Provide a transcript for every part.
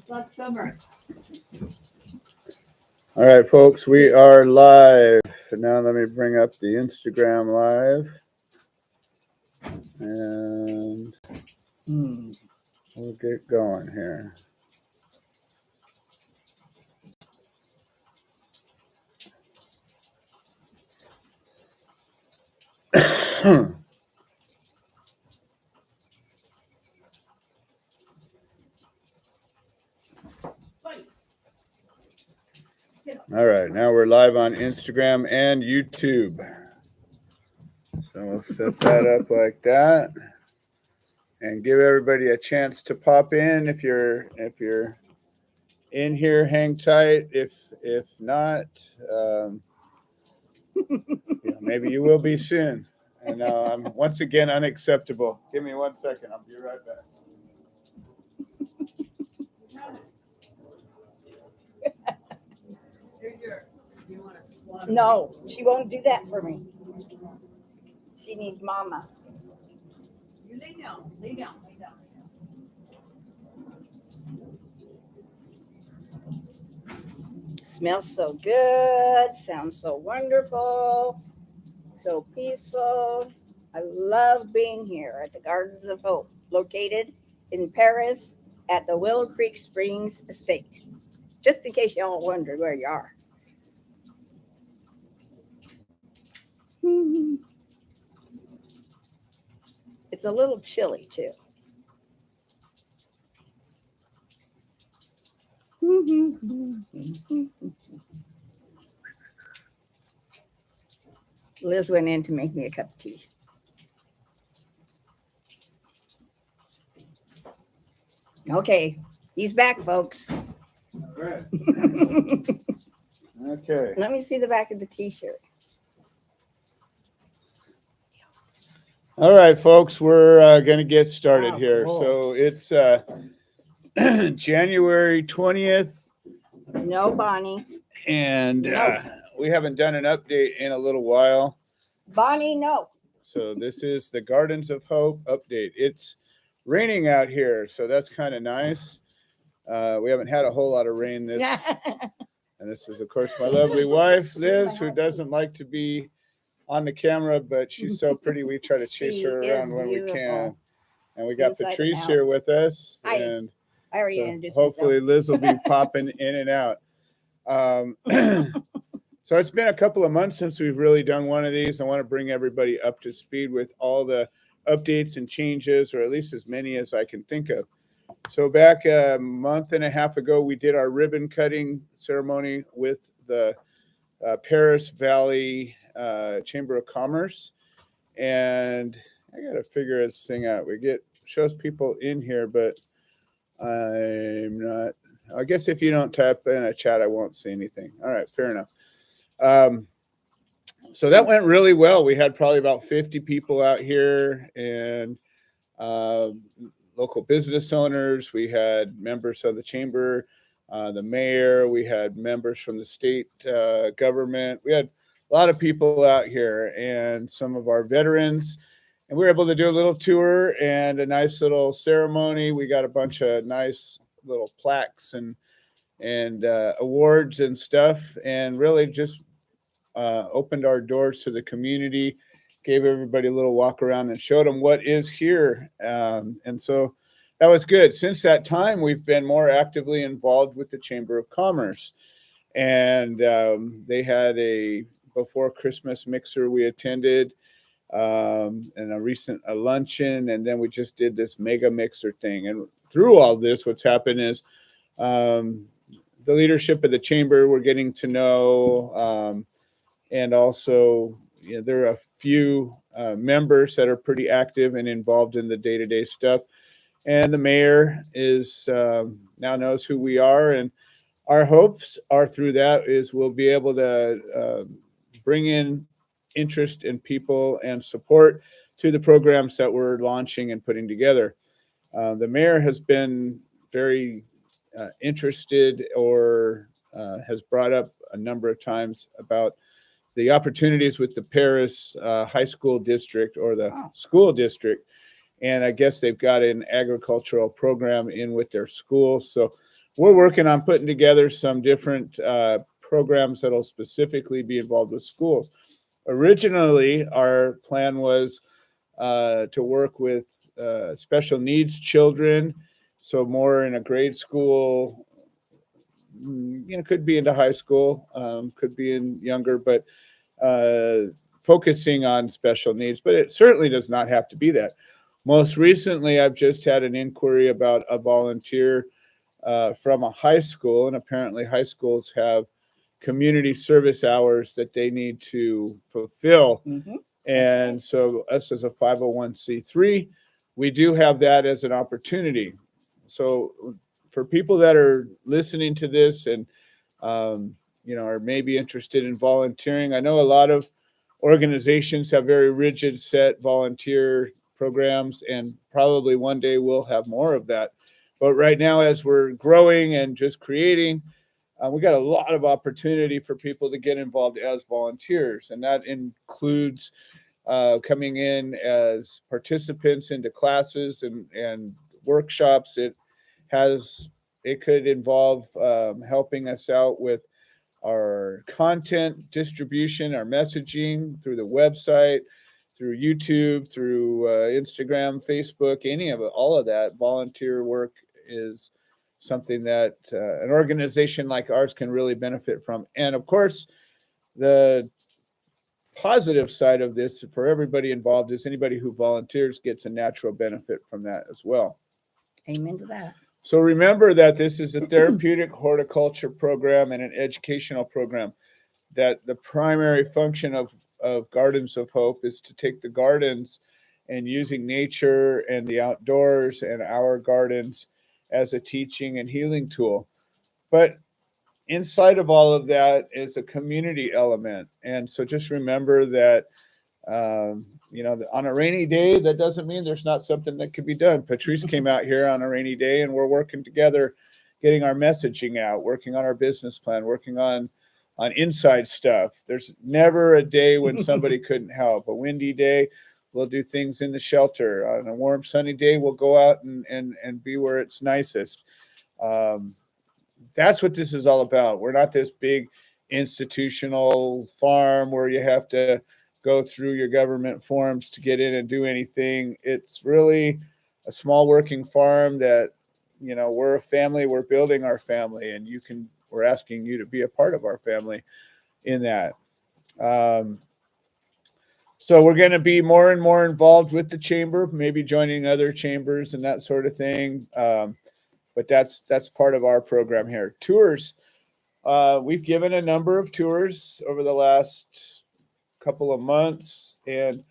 Last summer. All right, folks, we are live. So now let me bring up the Instagram live. And we'll get going here. All right, now we're live on Instagram and YouTube. So we'll set that up like that and give everybody a chance to pop in. If you're in here, hang tight. If not, maybe you will be soon. And I'm once again unacceptable. Give me 1 second. I'll be right back. No, she won't do that for me. She needs mama. You lay down, lay down, lay down. Smells so good, sounds so wonderful, so peaceful. I love being here at the Gardens of Hope, located in Paris at the Willow Creek Springs Estate. Just in case y'all wonder where you are. It's a little chilly too. Liz went in to make me a cup of tea. Okay, he's back, folks. All right. Okay. Let me see the back of the t-shirt. All right, folks, we're going to get started Wow, here. cool. So it's January 20th, No, Bonnie. and No. we haven't done an update in a little while. Bonnie, no. So this is the Gardens of Hope update. It's raining out here, so that's kind of nice. We haven't had a whole lot of rain this, and this is, of course, my lovely wife, Liz, who doesn't like to be on the camera, but she's so pretty. We try to chase She her is around when we beautiful. can. And we got Inside and Patrice out. here with us, Hi. and I already so introduced hopefully Liz will be popping in and out. So it's been a couple of months since we've really done one of these. I want to bring everybody up to speed with all the updates and changes, or at least as many as I can think of. So back a month and a half ago, we did our ribbon cutting ceremony with the Paris Valley Chamber of Commerce. And I got to figure this thing out. Shows people in here, but I'm not. I guess if you don't type in a chat, I won't see anything. All right, fair enough. So that went really well. We had probably about 50 people out here, and local business owners. We had members of the chamber, the mayor. We had members from the state government. We had a lot of people out here, and some of our veterans. And we were able to do a little tour and a nice little ceremony. We got a bunch of nice little plaques and awards and stuff, and really just opened our doors to the community, gave everybody a little walk around and showed them what is here. And so that was good. Since that time, we've been more actively involved with the Chamber of Commerce. And they had a before Christmas mixer we attended, and a luncheon, and then we just did this mega mixer thing. And through all this, what's happened is the leadership of the chamber we're getting to know, and also there are a few members that are pretty active and involved in the day-to-day stuff. And the mayor is now knows who we are, and our hopes are through that is we'll be able to bring in interest in people and support to the programs that we're launching and putting together. The mayor has been very interested, or has brought up a number of times about the opportunities with the Paris High School District, or the school district. And I guess they've got an agricultural program in with their school. So we're working on putting together some different programs that'll specifically be involved with schools. Originally, our plan was to work with special needs children, so more in a grade school, could be into high school, could be in younger, but focusing on special needs, but it certainly does not have to be that. Most recently, I've just had an inquiry about a volunteer from a high school, and apparently high schools have community service hours that they need to fulfill. Mhm. And so us as a 501c3, we do have that as an opportunity. So for people that are listening to this and, are maybe interested in volunteering, I know a lot of organizations have very rigid set volunteer programs, and probably one day we'll have more of that. But right now, as we're growing and just creating, we got a lot of opportunity for people to get involved as volunteers, and that includes coming in as participants into classes and workshops. It could involve helping us out with our content distribution, our messaging through the website, through YouTube, through Instagram, Facebook, any of it, all of that volunteer work is something that an organization like ours can really benefit from. And of course, the positive side of this for everybody involved is anybody who volunteers gets a natural benefit from that as well. Amen to that. So remember that this is a therapeutic horticulture program and an educational program, that the primary function of Gardens of Hope is to take the gardens and using nature and the outdoors and our gardens as a teaching and healing tool. But inside of all of that is a community element. And so just remember that, on a rainy day, that doesn't mean there's not something that could be done. Patrice came out here on a rainy day and we're working together, getting our messaging out, working on our business plan, working on inside stuff. There's never a day when somebody couldn't help. A windy day, we'll do things in the shelter. On a warm, sunny day, we'll go out and be where it's nicest. That's what this is all about. We're not this big institutional farm where you have to go through your government forms to get in and do anything. It's really a small working farm that, we're a family, we're building our family, and we're asking you to be a part of our family in that. So we're going to be more and more involved with the chamber, maybe joining other chambers and that sort of thing. But that's part of our program here. Tours. We've given a number of tours over the last couple of months, and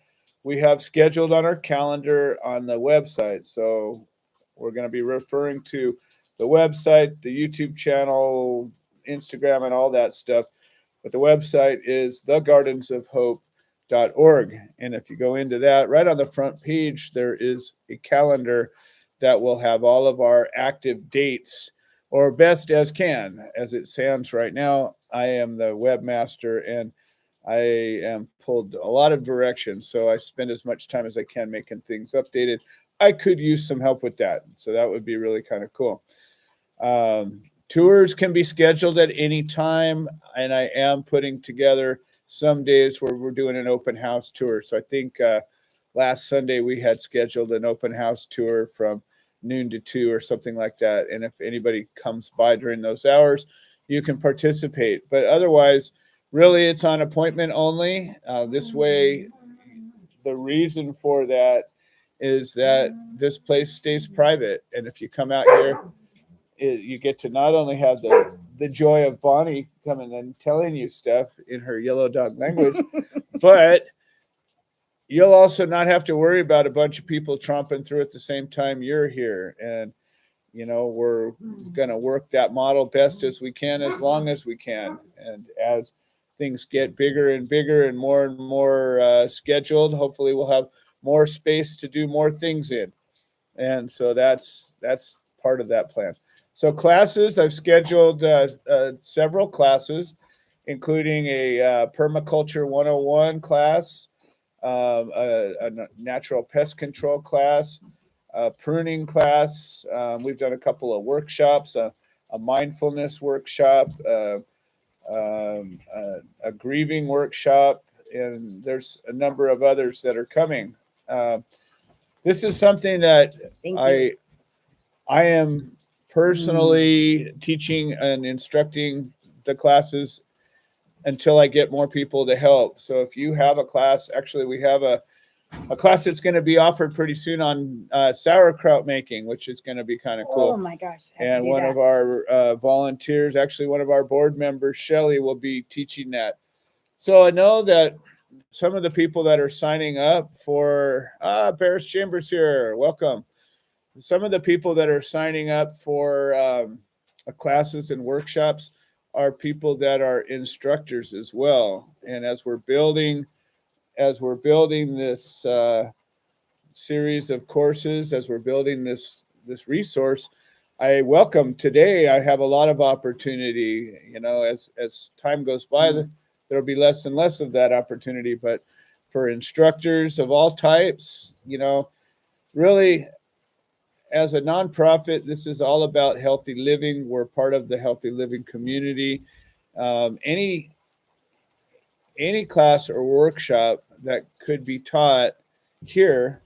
we have scheduled on our calendar on the website. So we're going to be referring to the website, the YouTube channel, Instagram, and all that stuff. But the website is thegardensofhope.org. And if you go into that, right on the front page, there is a calendar that will have all of our active dates, or best as it stands right now. I am the webmaster and I am pulled a lot of directions, so I spend as much time as I can making things updated. I could use some help with that, so that would be really kind of cool. Tours can be scheduled at any time, and I am putting together some days where we're doing an open house tour. So I think last Sunday we had scheduled an open house tour from noon to 2 or something like that. And if anybody comes by during those hours, you can participate. But otherwise, really, it's on appointment only. This way, the reason for that is that this place stays private. And if you come out here, you get to not only have the joy of Bonnie coming and telling you stuff in her yellow dog language, but you'll also not have to worry about a bunch of people tromping through at the same time you're here. And, we're going to work that model best as we can, as long as we can. And as things get bigger and bigger and more scheduled, hopefully we'll have more space to do more things in. And so that's part of that plan. So classes, I've scheduled several classes, including a permaculture 101 class, a natural pest control class, a pruning class. We've done a couple of workshops, a mindfulness workshop, a grieving workshop, and there's a number of others that are coming. This is something that Thank you. I am personally teaching and instructing the classes until I get more people to help. So if you have a class, actually we have a class that's going to be offered pretty soon on sauerkraut making, which is going to be kind of cool. Oh my gosh. I have to And do one that. of our volunteers, actually one of our board members, Shelly, will be teaching that. So I know that some of the people that are signing up for Paris Chambers here, welcome. Some of the people that are signing up for classes and workshops are people that are instructors as well. And as we're building this series of courses, as we're building this resource, I welcome today. I have a lot of opportunity. You know, as time goes by, there'll be less and less of that opportunity. But for instructors of all types, you know, really, as a nonprofit, this is all about healthy living. We're part of the healthy living community. Any class or workshop that could be taught here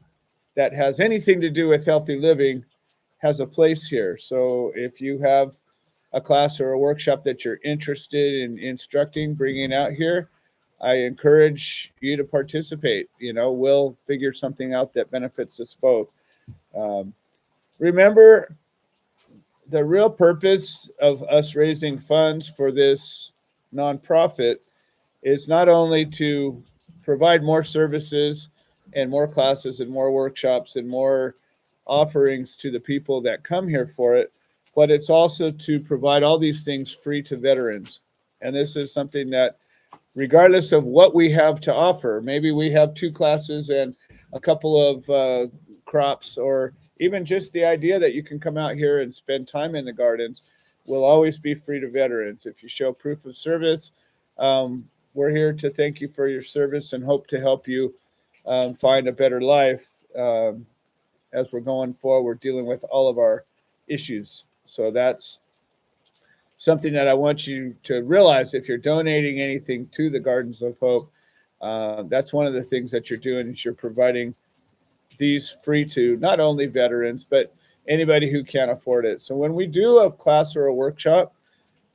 that has anything to do with healthy living has a place here. So if you have a class or a workshop that you're interested in instructing, bringing out here, I encourage you to participate. You know, we'll figure something out that benefits us both. Remember, the real purpose of us raising funds for this nonprofit is not only to provide more services and more classes and more workshops and more offerings to the people that come here for it, but it's also to provide all these things free to veterans. And this is something that, regardless of what we have to offer, maybe we have 2 classes and a couple of crops, or even just the idea that you can come out here and spend time in the gardens, will always be free to veterans. If you show proof of service, we're here to thank you for your service and hope to help you find a better life as we're going forward, dealing with all of our issues. So that's something that I want you to realize. If you're donating anything to the Gardens of Hope, that's one of the things that you're doing, is you're providing these free to not only veterans, but anybody who can't afford it. So when we do a class or a workshop,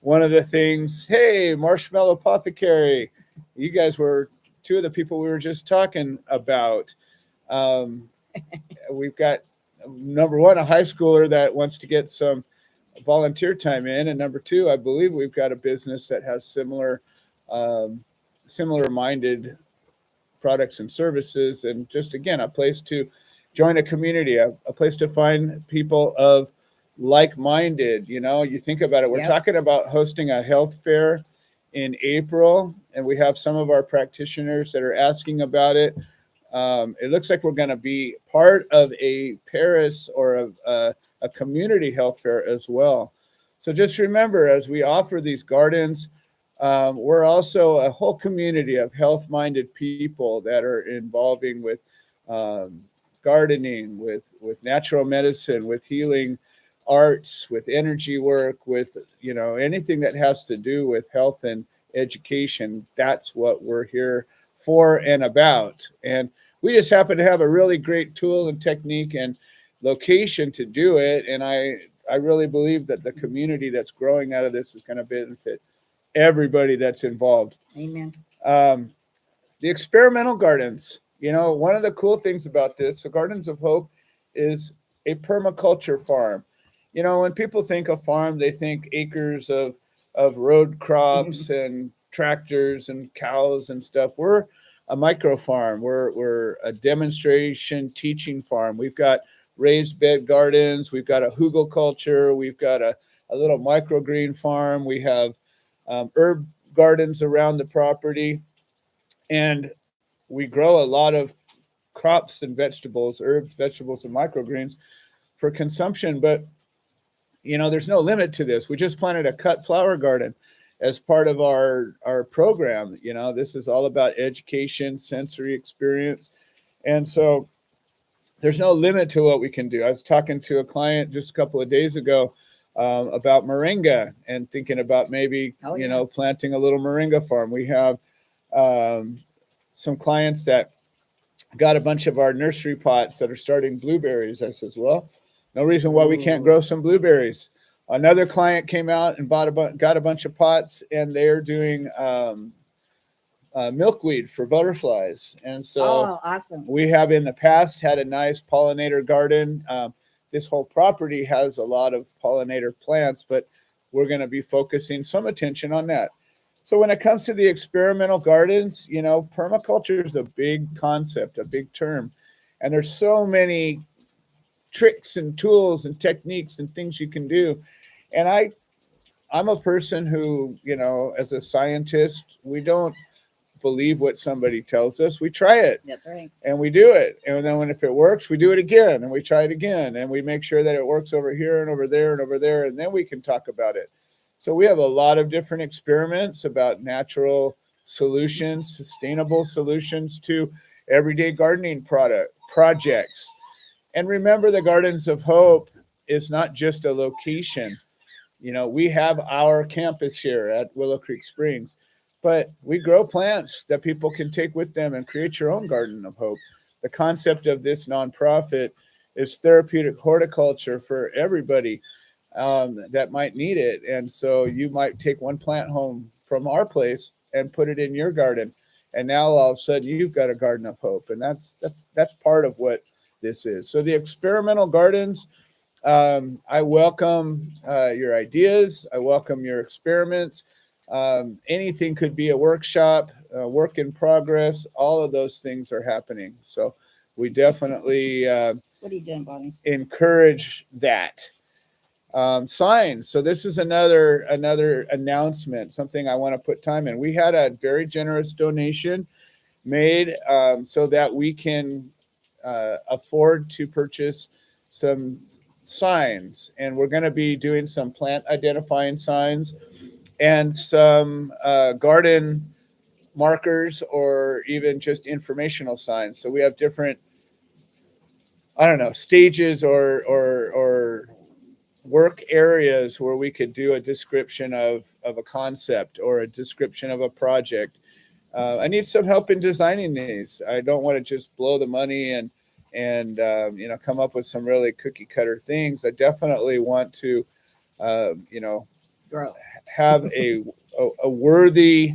one of the things, hey, Marshmallow Apothecary, you guys were 2 of the people we were just talking about. We've got, number 1, a high schooler that wants to get some volunteer time in, and number 2, I believe we've got a business that has similar minded products and services, and just, again, a place to join a community, a place to find people of like-minded. You know, you think about it, we're talking about hosting a health fair in April, and we have some of our practitioners that are asking about it. It looks like we're going to be part of a Paris or a community health fair as well. So just remember, as we offer these gardens, we're also a whole community of health-minded people that are involving with gardening, with natural medicine, with healing arts, with energy work, with, you know, anything that has to do with health and education. That's what we're here for and about. And we just happen to have a really great tool and technique and location to do it. And I really believe that the community that's growing out of this is going to benefit everybody that's involved. Amen. The experimental gardens, you know, one of the cool things about this, the Gardens of Hope, is a permaculture farm. You know, when people think of farm, they think acres of road crops and tractors and cows and stuff. We're a micro farm. We're a demonstration teaching farm. We've got raised bed gardens. We've got a hugelkultur. We've got a little microgreen farm. We have herb gardens around the property, and we grow a lot of crops and vegetables, herbs, vegetables, and microgreens for consumption. But, you know, there's no limit to this. We just planted a cut flower garden as part of our program. You know, this is all about education, sensory experience. And so there's no limit to what we can do. I was talking to a client just a couple of days ago about moringa and thinking about maybe, Oh, you yeah. know, planting a little moringa farm. We have some clients that got a bunch of our nursery pots that are starting blueberries. I says, well, no reason why we can't grow some blueberries. Another client came out and got a bunch of pots, and they're doing milkweed for butterflies. And so Oh, awesome. we have in the past had a nice pollinator garden. This whole property has a lot of pollinator plants, but we're going to be focusing some attention on that. So when it comes to the experimental gardens, you know, permaculture is a big concept, a big term. And there's so many tricks and tools and techniques and things you can do. And I'm a person who, you know, as a scientist, we don't believe what somebody tells us. We try it. That's right. And we do it. And then if it works, we do it again and we try it again. And we make sure that it works over here and over there and over there. And then we can talk about it. So we have a lot of different experiments about natural solutions, sustainable solutions to everyday gardening projects. And remember, the Gardens of Hope is not just a location. You know, we have our campus here at Willow Creek Springs, but we grow plants that people can take with them and create your own Garden of Hope. The concept of this nonprofit is therapeutic horticulture for everybody that might need it. And so you might take one plant home from our place and put it in your garden. And now all of a sudden you've got a Garden of Hope. And that's part of what this is. So the experimental gardens, I welcome your ideas. I welcome your experiments. Anything could be a workshop, work in progress. All of those things are happening. So we definitely What are you doing, Bonnie? encourage that. Signs. So this is another announcement, something I want to put time in. We had a very generous donation made so that we can afford to purchase some signs. And we're going to be doing some plant identifying signs and some garden markers or even just informational signs. So we have different, I don't know, stages or work areas where we could do a description of a concept or a description of a project. I need some help in designing these. I don't want to just blow the money and you know, come up with some really cookie cutter things. I definitely want to you know, Grow. have a worthy,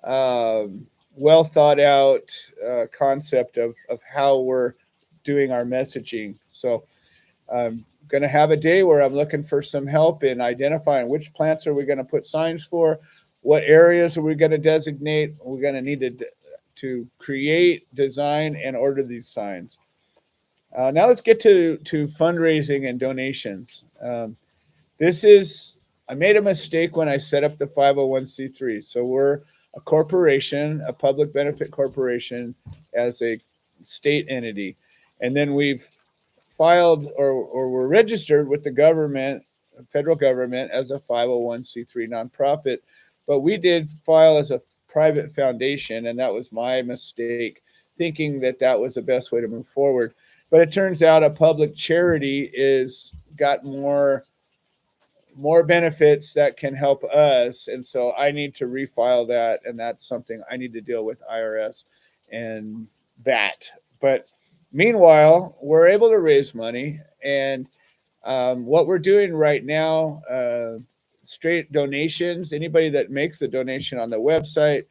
well thought out concept of how we're doing our messaging. So I'm going to have a day where I'm looking for some help in identifying which plants are we going to put signs for, what areas are we going to designate. We're going to need to create, design, and order these signs. Now let's get to fundraising and donations. I made a mistake when I set up the 501c3. So we're a corporation, a public benefit corporation as a state entity. And then we've filed or were registered with the government, federal government, as a 501c3 nonprofit. But we did file as a private foundation, and that was my mistake, thinking that that was the best way to move forward. But it turns out a public charity is got more benefits that can help us. And so I need to refile that. And that's something I need to deal with IRS and that. But meanwhile, we're able to raise money. And what we're doing right now, straight donations, anybody that makes a donation on the website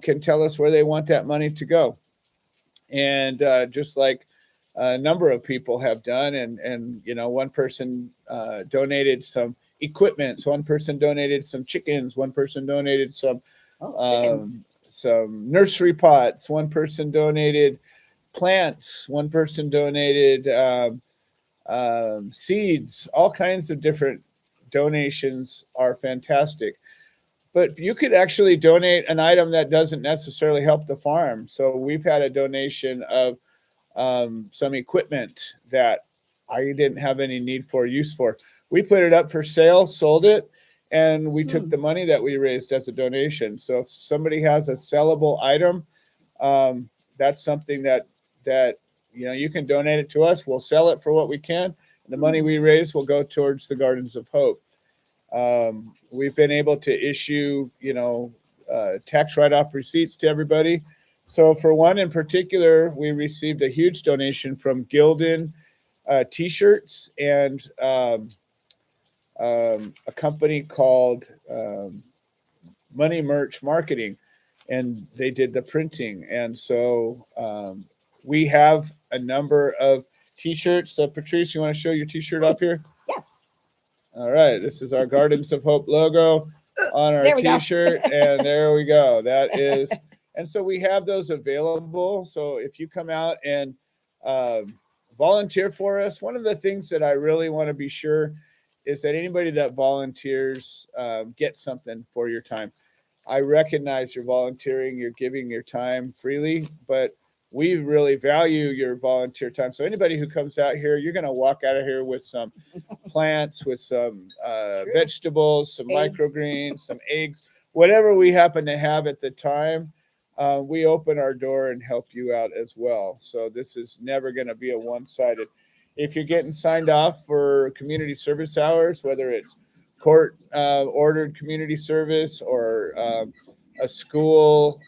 can tell us where they want that money to go. And just like a number of people have done, and you know, one person donated some equipment, so one person donated some chickens, one person donated some nursery pots, one person donated plants, one person donated seeds. All kinds of different donations are fantastic. But you could actually donate an item that doesn't necessarily help the farm. So we've had a donation of some equipment that I didn't have any need for, use for. We put it up for sale, sold it, and we took the money that we raised as a donation. So if somebody has a sellable item, that's something that you know, you can donate it to us. We'll sell it for what we can, The money we raise will go towards the Gardens of Hope. We've been able to issue, tax write-off receipts to everybody. So for one in particular, we received a huge donation from Gildan T-shirts and a company called Money Merch Marketing, and they did the printing. And so we have a number of T-shirts. So Patrice, you want to show your T-shirt off here? Yes. All right. This is our Gardens of Hope logo on our There we go. T-shirt, and there we go. That is, and so we have those available. So if you come out and volunteer for us, one of the things that I really want to be sure is that anybody that volunteers gets something for your time. I recognize you're volunteering, you're giving your time freely, but we really value your volunteer time. So anybody who comes out here, you're going to walk out of here with some plants, with some vegetables, some Eggs. microgreens, some eggs, whatever we happen to have at the time. We open our door and help you out as well. So this is never going to be a one-sided. If you're getting signed off for community service hours, whether it's court ordered community service or a school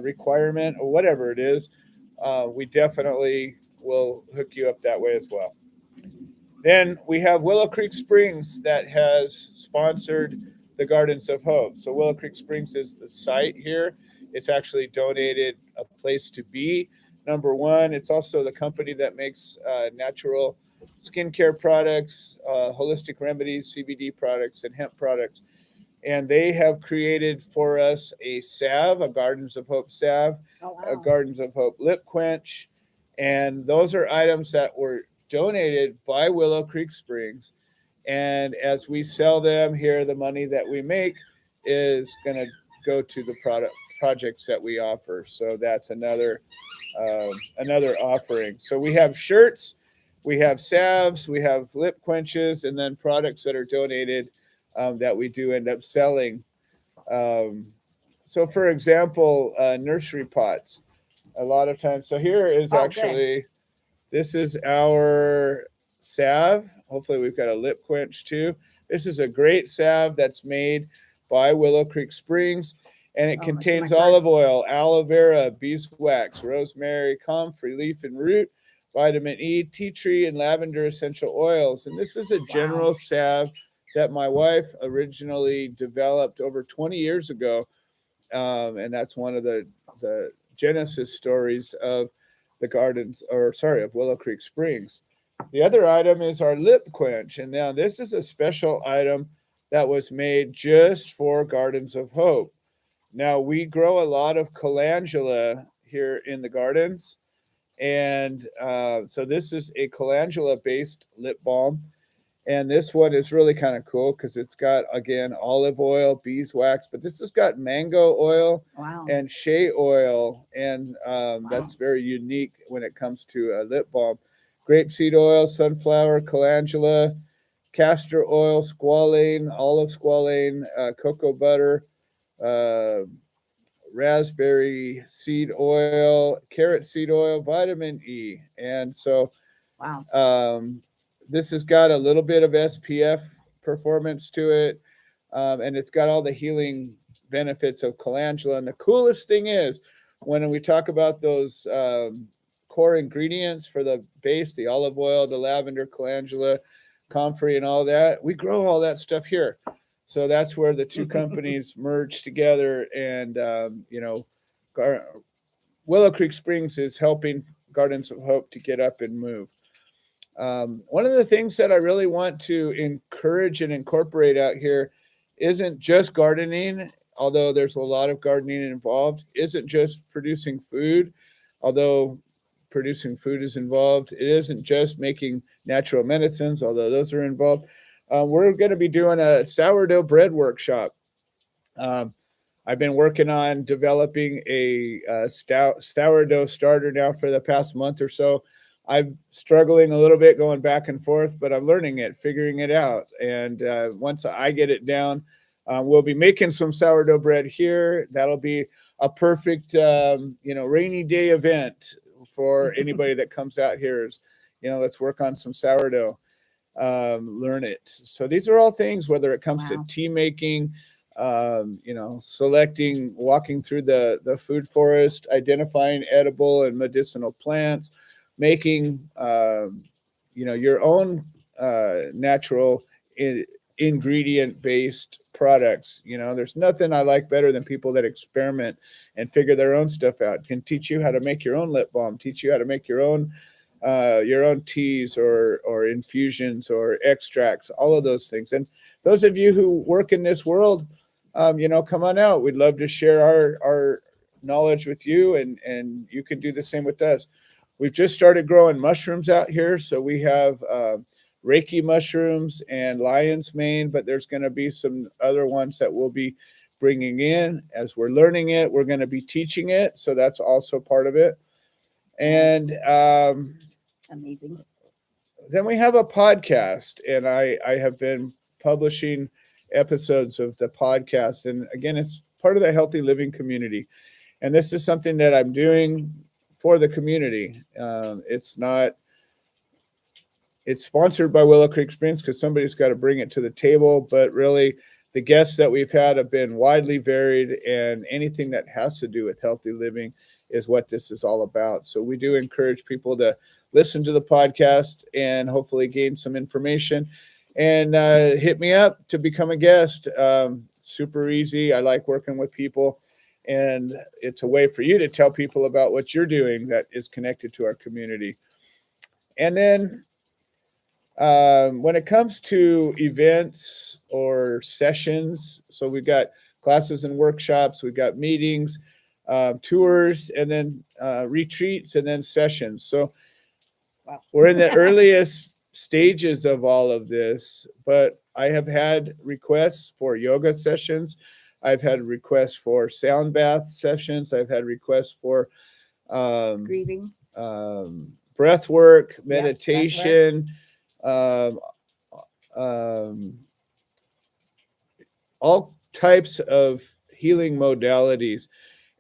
requirement or whatever it is, we definitely will hook you up that way as well. Then we have Willow Creek Springs that has sponsored the Gardens of Hope. So Willow Creek Springs is the site here. It's actually donated a place to be. Number one, it's also the company that makes natural skincare products, holistic remedies, CBD products, and hemp products. And they have created for us a salve, a Gardens of Hope salve, Oh, a wow. Gardens of Hope lip quench. And those are items that were donated by Willow Creek Springs. And as we sell them here, the money that we make is going to go to the projects that we offer. So that's another offering. So we have shirts, we have salves, we have lip quenches, and then products that are donated that we do end up selling. So for example, nursery pots, a lot of times. So here is actually, this is our salve. Hopefully we've got a lip quench too. This is a great salve that's made by Willow Creek Springs, and it contains olive oil, aloe vera, beeswax, rosemary, comfrey, leaf and root, vitamin E, tea tree, and lavender essential oils. And this is a general salve that my wife originally developed over 20 years ago. And that's one of the genesis stories of the gardens, of Willow Creek Springs. The other item is our lip quench. And now this is a special item that was made just for Gardens of Hope. Now we grow a lot of calendula here in the gardens. And so this is a calendula based lip balm. And this one is really kind of cool because it's got, again, olive oil, beeswax, but this has got mango oil and shea oil. And that's very unique when it comes to a lip balm. Grapeseed oil, sunflower, calendula, castor oil, squalane, olive squalane, cocoa butter, raspberry seed oil, carrot seed oil, vitamin E. And so this has got a little bit of SPF performance to it, and it's got all the healing benefits of calendula. And the coolest thing is when we talk about those core ingredients for the base, the olive oil, the lavender, calendula, comfrey, and all that, we grow all that stuff here. So that's where the two companies merge together. And, Willow Creek Springs is helping Gardens of Hope to get up and move. One of the things that I really want to encourage and incorporate out here isn't just gardening, although there's a lot of gardening involved, isn't just producing food, although producing food is involved. It isn't just making natural medicines, although those are involved. We're going to be doing a sourdough bread workshop. I've been working on developing a sourdough starter now for the past month or so. I'm struggling a little bit going back and forth, but I'm learning it, figuring it out. And once I get it down, we'll be making some sourdough bread here. That'll be a perfect, rainy day event for anybody that comes out here. let's work on some sourdough. Learn it. So these are all things, whether it comes Wow. to tea making, selecting, walking through the food forest, identifying edible and medicinal plants, making, your own natural ingredient based products. There's nothing I like better than people that experiment and figure their own stuff out. Can teach you how to make your own lip balm, teach you how to make your own teas or infusions or extracts, all of those things. And those of you who work in this world, come on out. We'd love to share our knowledge with you, and you can do the same with us. We've just started growing mushrooms out here. So we have Reiki mushrooms and lion's mane, but there's going to be some other ones that we'll be bringing in as we're learning it. We're going to be teaching it. So that's also part of it. And Amazing. then we have a podcast, and I have been publishing episodes of the podcast. And again, it's part of the healthy living community. And this is something that I'm doing for the community. It's sponsored by Willow Creek Springs because somebody's got to bring it to the table. But really, the guests that we've had have been widely varied, and anything that has to do with healthy living is what this is all about. So we do encourage people to listen to the podcast and hopefully gain some information, and hit me up to become a guest. Super easy. I like working with people, and it's a way for you to tell people about what you're doing that is connected to our community. And then when it comes to events or sessions, so we've got classes and workshops, we've got meetings, tours, and then retreats, and then sessions. So Wow. we're in the earliest stages of all of this, but I have had requests for yoga sessions. I've had requests for sound bath sessions. I've had requests for Grieving. breath work, Yeah, meditation, all types of healing modalities.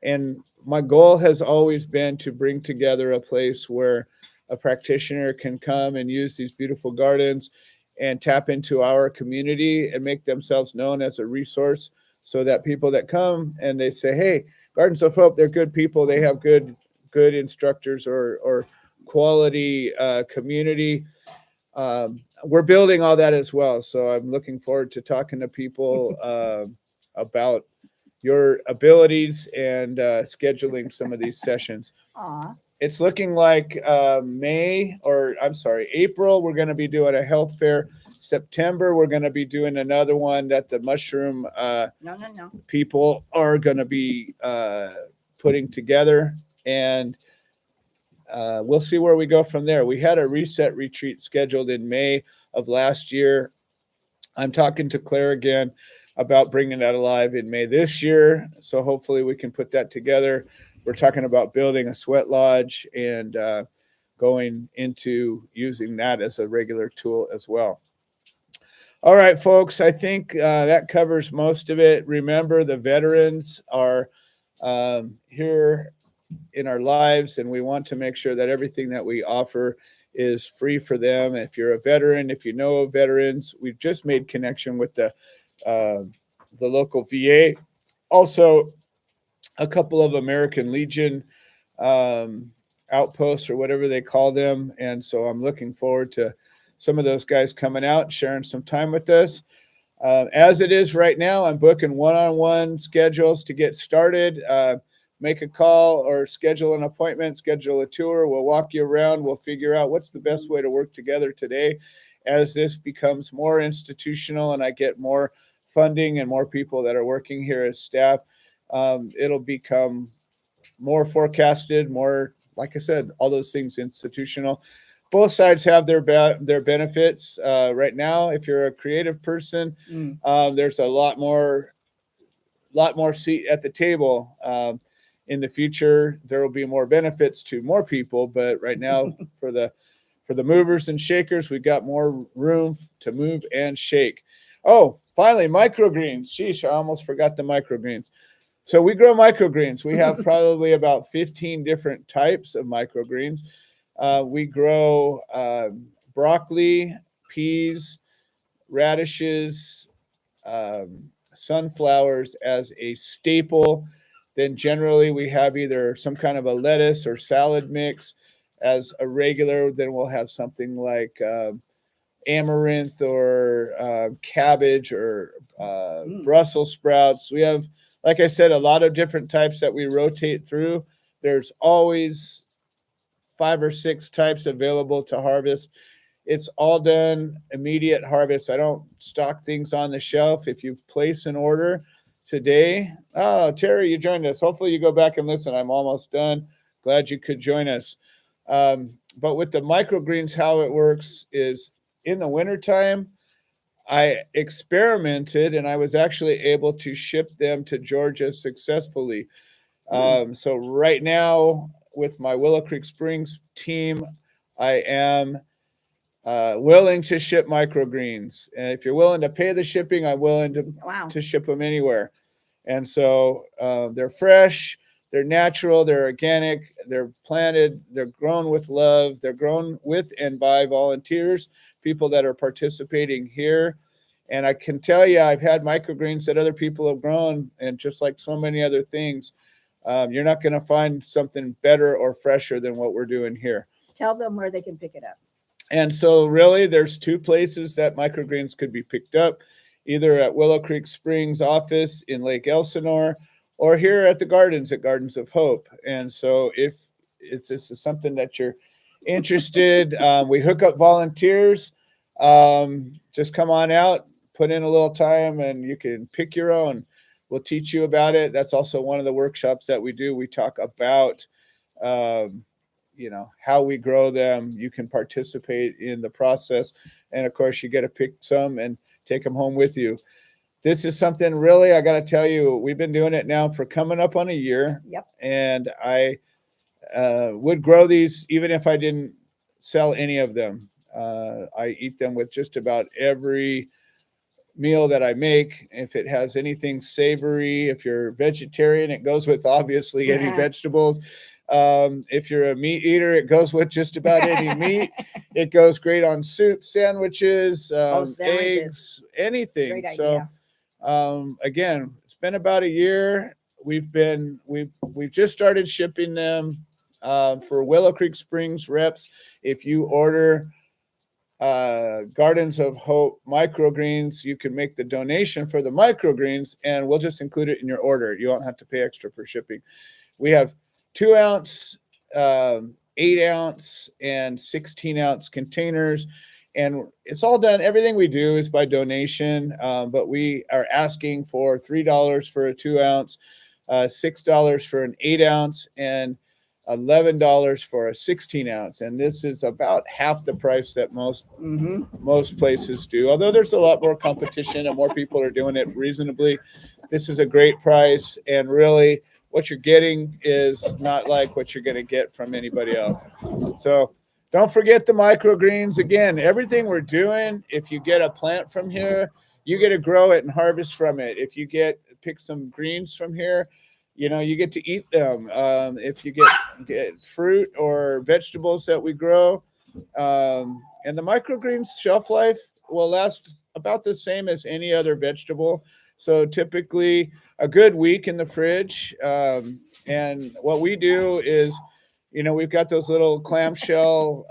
And my goal has always been to bring together a place where a practitioner can come and use these beautiful gardens and tap into our community and make themselves known as a resource, so that people that come and they say, hey, Gardens of Hope, they're good people. They have good instructors or quality community. We're building all that as well. So I'm looking forward to talking to people about your abilities and scheduling some of these sessions. Aw. It's looking like April, we're going to be doing a health fair. September, we're going to be doing another one that the mushroom No. people are going to be putting together. And we'll see where we go from there. We had a reset retreat scheduled in May of last year. I'm talking to Claire again about bringing that alive in May this year. So hopefully we can put that together. We're talking about building a sweat lodge and going into using that as a regular tool as well. All right, folks, I think that covers most of it. Remember, the veterans are here in our lives, and we want to make sure that everything that we offer is free for them. If you're a veteran, if you know of veterans, we've just made connection with the local VA. Also, a couple of American Legion outposts or whatever they call them. And so I'm looking forward to some of those guys coming out, sharing some time with us. As it is right now, I'm booking one-on-one schedules to get started. Make a call or schedule an appointment, schedule a tour. We'll walk you around. We'll figure out what's the best way to work together today. As this becomes more institutional and I get more funding and more people that are working here as staff, it'll become more forecasted, more, like I said, all those things institutional. Both sides have their benefits. Right now, if you're a creative person, there's a lot more seat at the table. In the future, there will be more benefits to more people, but right now, for the movers and shakers, we've got more room to move and shake. Oh, finally, microgreens. Sheesh, I almost forgot the microgreens. So we grow microgreens. We have probably about 15 different types of microgreens. We grow broccoli, peas, radishes, sunflowers as a staple. Then generally we have either some kind of a lettuce or salad mix as a regular. Then we'll have something like amaranth or cabbage or Brussels sprouts. We have, like I said, a lot of different types that we rotate through. There's always 5 or 6 types available to harvest. It's all done immediate harvest. I don't stock things on the shelf. If you place an order today, oh, Terry, you joined us. Hopefully you go back and listen. I'm almost done. Glad you could join us. But with the microgreens, how it works is in the wintertime, I experimented and I was actually able to ship them to Georgia successfully. So right now with my Willow Creek Springs team, I am willing to ship microgreens. And if you're willing to pay the shipping, I'm willing to ship them anywhere. And so they're fresh, they're natural, they're organic, they're planted, they're grown with love, they're grown with and by volunteers, people that are participating here. And I can tell you, I've had microgreens that other people have grown, and just like so many other things, you're not going to find something better or fresher than what we're doing here. Tell them where they can pick it up. And so really there's 2 places that microgreens could be picked up, either at Willow Creek Springs office in Lake Elsinore or here at the Gardens at Gardens of Hope. And so if this is something that you're interested, we hook up volunteers. Just come on out, put in a little time, and you can pick your own. We'll teach you about it. That's also one of the workshops that we do. We talk about how we grow them. You can participate in the process. And of course, you get to pick some and take them home with you. This is something really, I got to tell you, we've been doing it now for coming up on a year. Yep. And I would grow these even if I didn't sell any of them. I eat them with just about every meal that I make. If it has anything savory, if you're vegetarian, it goes with obviously any vegetables. If you're a meat eater, it goes with just about any meat. It goes great on soup, sandwiches, eggs, anything. Great idea. So, again, it's been about a year. We've just started shipping them for Willow Creek Springs reps. If you order Gardens of Hope microgreens, you can make the donation for the microgreens, and we'll just include it in your order. You won't have to pay extra for shipping. We have 2 ounce, 8 ounce, and 16-ounce containers. And it's all done. Everything we do is by donation, but we are asking for $3 for a 2 ounce, $6 for an 8 ounce, and $11 for a 16 ounce. And this is about half the price that most places do. Although there's a lot more competition and more people are doing it reasonably, this is a great price. And really, what you're getting is not like what you're going to get from anybody else. So don't forget the microgreens. Again, everything we're doing, if you get a plant from here, you get to grow it and harvest from it. If you pick some greens from here, you get to eat them. If you get fruit or vegetables that we grow, and the microgreens shelf life will last about the same as any other vegetable. So typically a good week in the fridge. And what we do is, we've got those little clamshell,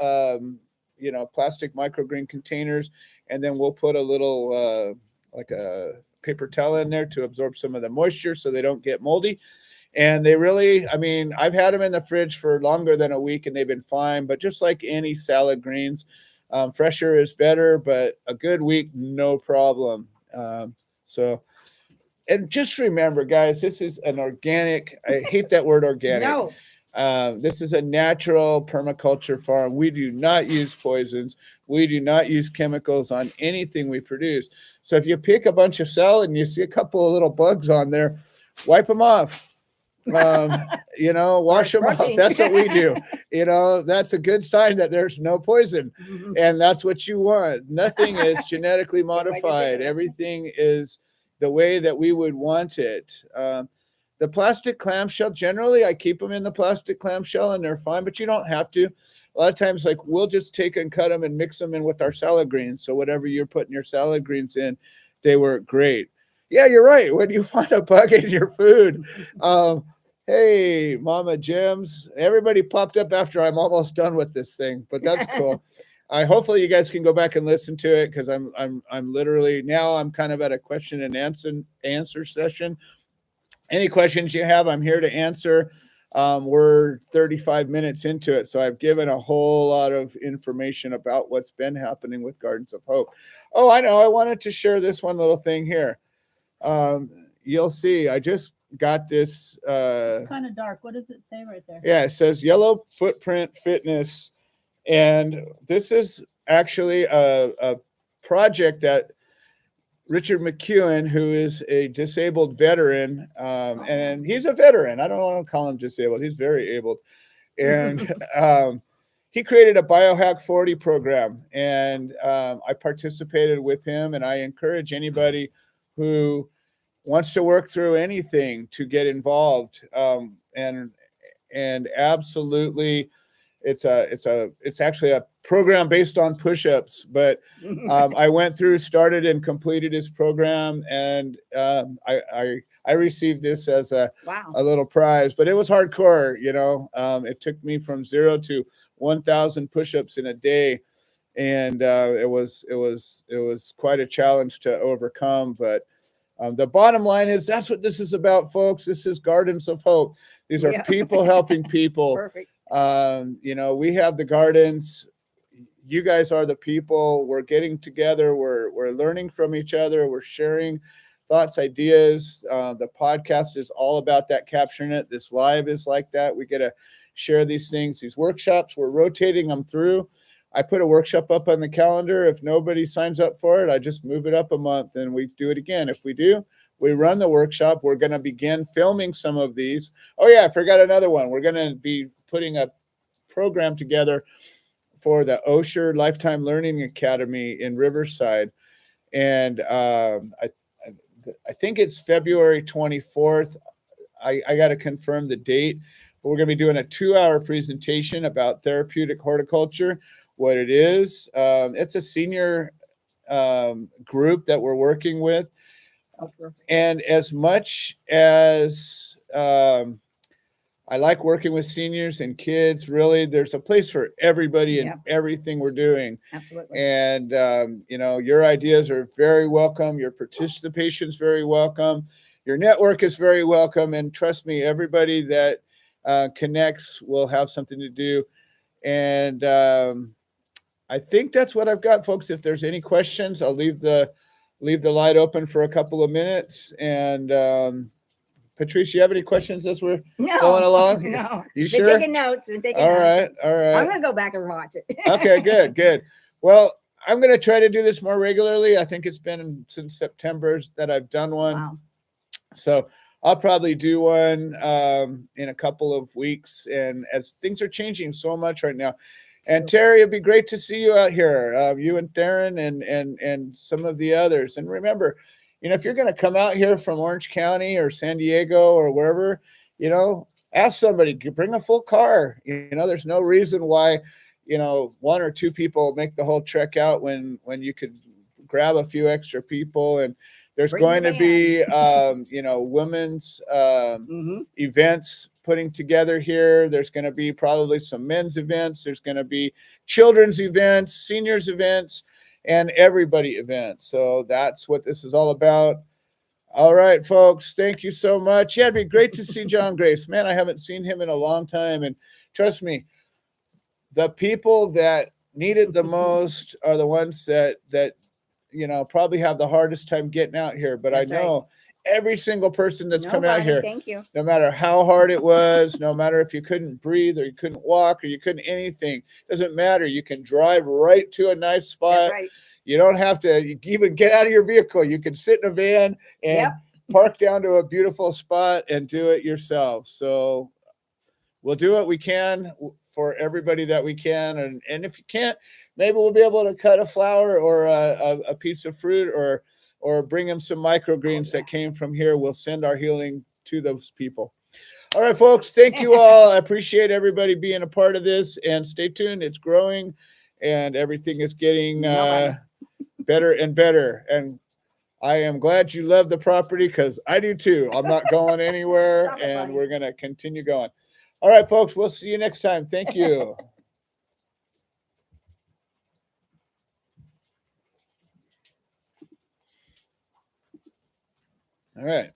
plastic microgreen containers, and then we'll put a little, like a paper towel in there to absorb some of the moisture so they don't get moldy. And they really, I've had them in the fridge for longer than a week and they've been fine. But just like any salad greens, fresher is better, but a good week, no problem. And just remember, guys, this is an organic, I hate that word organic. No. This is a natural permaculture farm. We do not use poisons. We do not use chemicals on anything we produce. So if you pick a bunch of salad and you see a couple of little bugs on there, wipe them off. Wash them off. That's what we do. That's a good sign that there's no poison. And that's what you want. Nothing is genetically modified. Everything is the way that we would want it. The plastic clamshell, generally, I keep them in the plastic clamshell and they're fine, but you don't have to. a lot of times, like, we'll just take and cut them and mix them in with our salad greens. So whatever you're putting your salad greens in, they work great. Yeah, you're right. When you find a bug in your food, hey, Mama Jim's, everybody popped up after I'm almost done with this thing, but that's cool. Hopefully you guys can go back and listen to it, because I'm literally now I'm kind of at a question and answer session. Any questions you have, I'm here to answer. We're 35 minutes into it, so I've given a whole lot of information about what's been happening with Gardens of Hope. Oh, I know. I wanted to share this one little thing here. You'll see. I just got this. It's kind of dark. What does it say right there? Yeah, it says Yellow Footprint Fitness. And this is actually a project that Richard McEwen, who is a disabled veteran, and he's a veteran. I don't want to call him disabled. He's very able. And he created a Biohack 40 program. And I participated with him. And I encourage anybody who wants to work through anything to get involved. And absolutely, it's actually a program based on push-ups, but I went through, started and completed his program, and I received this as a little prize, but it was hardcore. It took me from 0 to 1,000 push-ups in a day, and it was quite a challenge to overcome. But the bottom line is, that's what this is about, folks. This is Gardens of Hope. These are people helping people. Perfect. We have the gardens. You guys are the people. We're getting together. We're learning from each other. We're sharing thoughts, ideas. The podcast is all about that, capturing it. This live is like that. We get to share these things, these workshops. We're rotating them through. I put a workshop up on the calendar. If nobody signs up for it, I just move it up a month and we do it again. If we do, we run the workshop. We're going to begin filming some of these. Oh yeah, I forgot another one. We're going to be putting a program together for the Osher Lifetime Learning Academy in Riverside. And I think it's February 24th. I got to confirm the date. But we're going to be doing a 2-hour presentation about therapeutic horticulture, what it is. It's a senior group that we're working with. And as much as I like working with seniors and kids, really, there's a place for everybody in everything we're doing. Absolutely. And, your ideas are very welcome. Your participation is very welcome. Your network is very welcome. And trust me, everybody that connects will have something to do. And I think that's what I've got, folks. If there's any questions, I'll leave the light open for a couple of minutes. And Patrice, you have any questions as we're going along? No. You Been sure? taking notes. All right. I'm going to go back and watch it. Okay, good. Well, I'm going to try to do this more regularly. I think it's been since September that I've done one. Wow. So I'll probably do one in a couple of weeks. And as things are changing so much right now, and Terry, it'd be great to see you out here, you and Theron and some of the others. And remember, if you're going to come out here from Orange County or San Diego or wherever, ask somebody, bring a full car. There's no reason why, 1 or 2 people make the whole trek out when you could grab a few extra people. And there's going to be, women's events putting together here. There's going to be probably some men's events. There's going to be children's events, seniors events, and everybody events. So that's what this is all about. All right, folks, thank you so much. Yeah, it'd be great to see John Grace. Man, I haven't seen him in a long time. And trust me, the people that need it the most are the ones that probably have the hardest time getting out here. But that's I know every single person that's come out here, thank you. No matter how hard it was, no matter if you couldn't breathe or you couldn't walk or you couldn't anything, doesn't matter. You can drive right to a nice spot. That's right. You don't have to even get out of your vehicle. You can sit in a van and park down to a beautiful spot and do it yourself. So we'll do what we can for everybody that we can. And if you can't, maybe we'll be able to cut a flower or a piece of fruit or bring them some microgreens that came from here. We'll send our healing to those people. All right, folks. Thank you all. I appreciate everybody being a part of this, and stay tuned. It's growing, and everything is getting better and better. And I am glad you love the property because I do too. I'm not going anywhere, Stop it, and buddy. we're gonna continue going. All right, folks. We'll see you next time. Thank you. All right.